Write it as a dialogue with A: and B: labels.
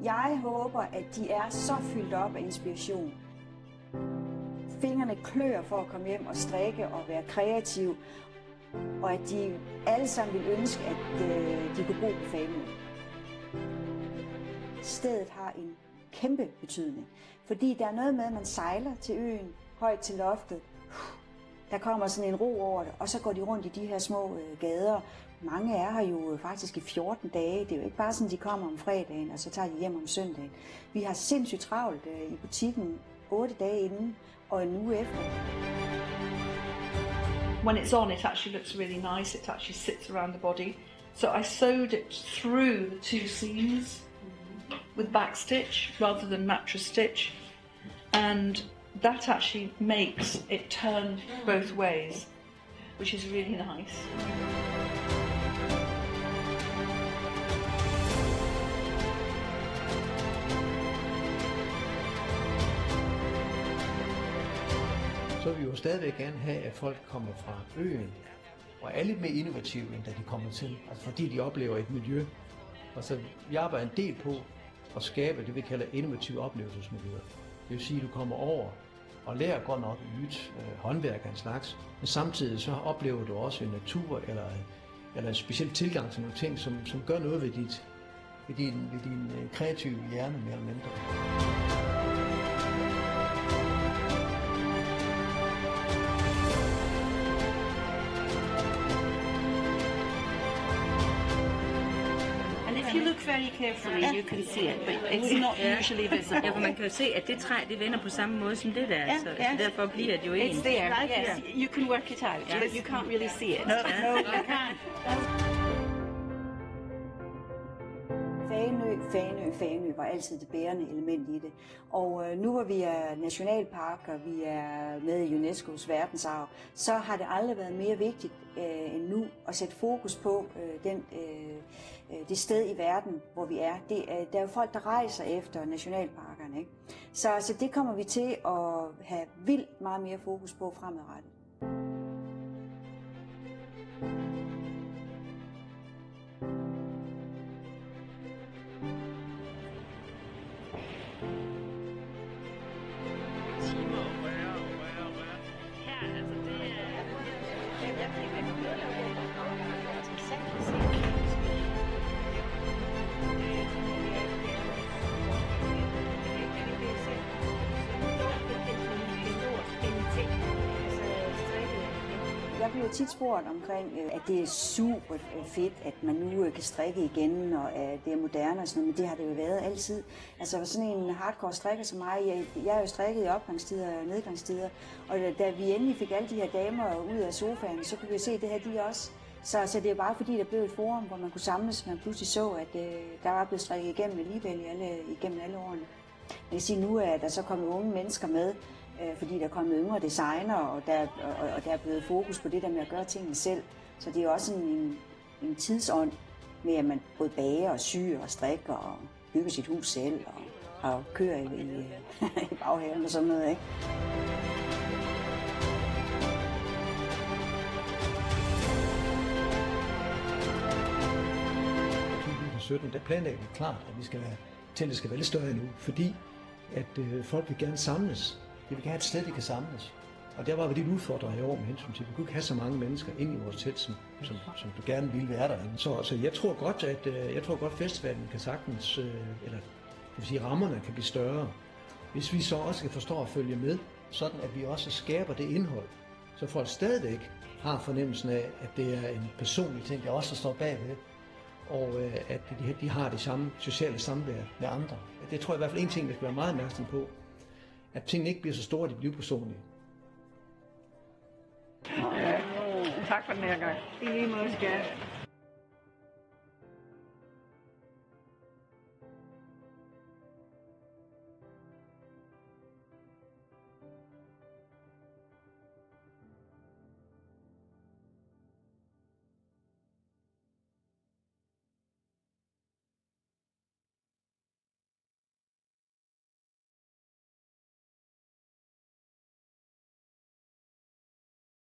A: Jeg håber, at de er så fyldt op af inspiration. Fingrene klør for at komme hjem og strikke og være kreativ, og at de alle sammen vil ønske, at de kunne bo på Fanø. Stedet har en kæmpe betydning, fordi der er noget med, at man sejler til øen, højt til loftet. Der kommer sådan en ro over det, og så går de rundt i de her små gader. Mange er her jo faktisk i 14 dage. Det er jo ikke bare sådan, de kommer om fredagen, og så tager de hjem om søndagen. Vi har sindssygt travlt i butikken 8 dage inden og en uge efter.
B: When it's on, it actually looks really nice. It actually sits around the body. So I sewed it through the 2 seams with backstitch rather than mattress stitch. And that actually makes it turn both ways, which is really nice.
C: Så vil vi jo stadigvæk gerne have, at folk kommer fra øen og er lidt mere innovative, end da de kommer til. Altså fordi de oplever et miljø. Og så vi arbejder en del på at skabe det, vi kalder innovative oplevelsesmiljøer. Det vil sige, at du kommer over og lærer godt nok et nyt håndværk af en slags, men samtidig så oplever du også en natur eller en speciel tilgang til nogle ting, som gør noget ved din kreative hjerne mere eller mindre.
D: If you look very carefully, you can see it, but it's not usually visible.
E: Ja, for man kan jo se, at det træ, det vender på samme måde som det der, så derfor bliver det jo en.
D: It's there, yes. You can work it out, but you can't really see it.
A: No, you can't. Fanø var altid det bærende element i det. Og nu hvor vi er nationalpark, og vi er med i UNESCO's verdensarv, så har det aldrig været mere vigtigt end nu at sætte fokus på det sted i verden, hvor vi er. Der er jo folk, der rejser efter nationalparkerne, ikke? Så det kommer vi til at have vildt meget mere fokus på fremadrettet. Jeg bliver tit spurgt omkring, at det er super fedt, at man nu kan strikke igen, og at det er moderne og sådan noget, men det har det jo været altid. Altså sådan en hardcore strikker som mig, jeg har jo strikket i opgangstider og nedgangstider, og da vi endelig fik alle de her damer ud af sofaen, så kunne vi se det her de også. Så det er bare fordi, der blev et forum, hvor man kunne samles, man pludselig så, at der var blevet strikket igennem alligevel igennem alle årene. Jeg kan sige, nu er der så kommet unge mennesker med, fordi der er kommet yngre designer, og der er blevet fokus på det der med at gøre tingene selv. Så det er også en tidsånd med, at man både bager og syr og strikker og bygger sit hus selv og har køer i baghaven og sådan noget, ikke?
C: I 2017, der planlægger vi klart, at teltet skal være lidt større endnu, fordi at folk vil gerne samles. De vil gerne have et sted, de kan samles. Og der var vi lidt udfordret i år med hensyn til, at vi kunne ikke have så mange mennesker ind i vores telt, som du gerne ville være derinde. Så jeg tror godt, festivalen kan sagtens, eller det vil sige, rammerne kan blive større. Hvis vi så også kan forstå at følge med, sådan at vi også skaber det indhold, så folk stadigvæk har fornemmelsen af, at det er en personlig ting, der også står bagved, og at de har det samme sociale samvær med andre. Det tror jeg i hvert fald en ting, der skal være meget opmærksom på, at tingene ikke bliver så store, at de bliver personlige.
D: Tak for den her gang. I lige måde, skal